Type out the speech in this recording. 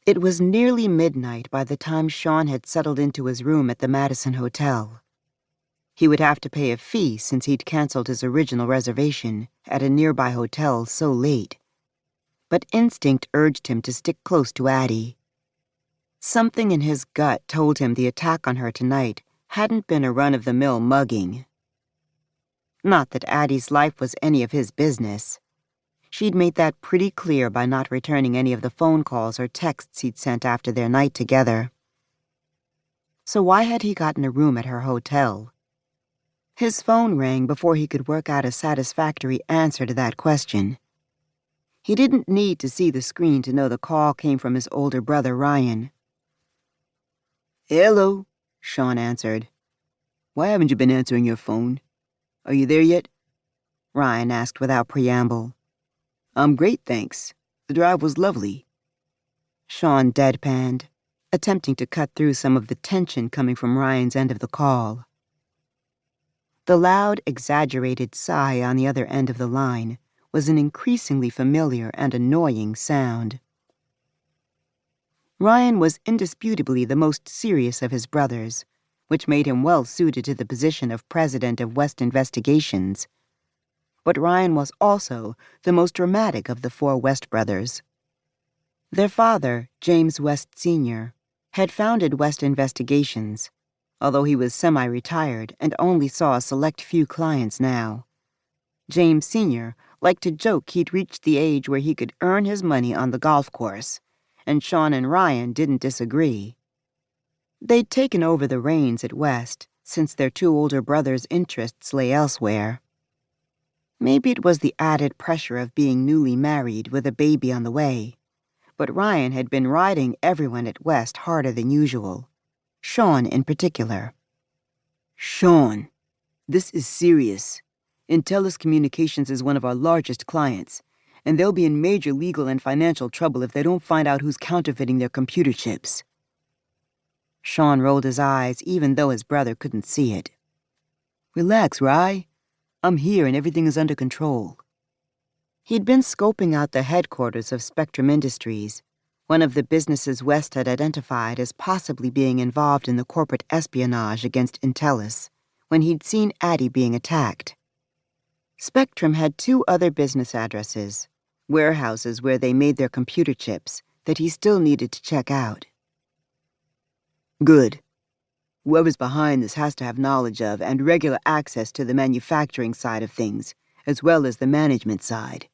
It was nearly midnight by the time Shawn had settled into his room at the Madison Hotel. He would have to pay a fee since he'd canceled his original reservation at a nearby hotel so late. But instinct urged him to stick close to Addy. Something in his gut told him the attack on her tonight hadn't been a run-of-the-mill mugging. Not that Addy's life was any of his business. She'd made that pretty clear by not returning any of the phone calls or texts he'd sent after their night together. So why had he gotten a room at her hotel? His phone rang before he could work out a satisfactory answer to that question. He didn't need to see the screen to know the call came from his older brother, Ryan. "Hello," Shawn answered. "Why haven't you been answering your phone? Are you there yet?" Ryan asked without preamble. "I'm great, thanks. The drive was lovely." Shawn deadpanned, attempting to cut through some of the tension coming from Ryan's end of the call. The loud, exaggerated sigh on the other end of the line was an increasingly familiar and annoying sound. Ryan was indisputably the most serious of his brothers, which made him well suited to the position of president of West Investigations. But Ryan was also the most dramatic of the four West brothers. Their father, James West Sr., had founded West Investigations, although he was semi-retired and only saw a select few clients now. James Sr. liked to joke he'd reached the age where he could earn his money on the golf course, and Shawn and Ryan didn't disagree. They'd taken over the reins at West since their two older brothers' interests lay elsewhere. Maybe it was the added pressure of being newly married with a baby on the way, but Ryan had been riding everyone at West harder than usual, Shawn in particular. "Shawn, this is serious. Intellis Communications is one of our largest clients, and they'll be in major legal and financial trouble if they don't find out who's counterfeiting their computer chips." Shawn rolled his eyes even though his brother couldn't see it. "Relax, Rye. I'm here and everything is under control." He'd been scoping out the headquarters of Spectrum Industries, one of the businesses West had identified as possibly being involved in the corporate espionage against Intellis, when he'd seen Addy being attacked. Spectrum had two other business addresses, warehouses where they made their computer chips, that he still needed to check out. "Good. Whoever's behind this has to have knowledge of and regular access to the manufacturing side of things, as well as the management side.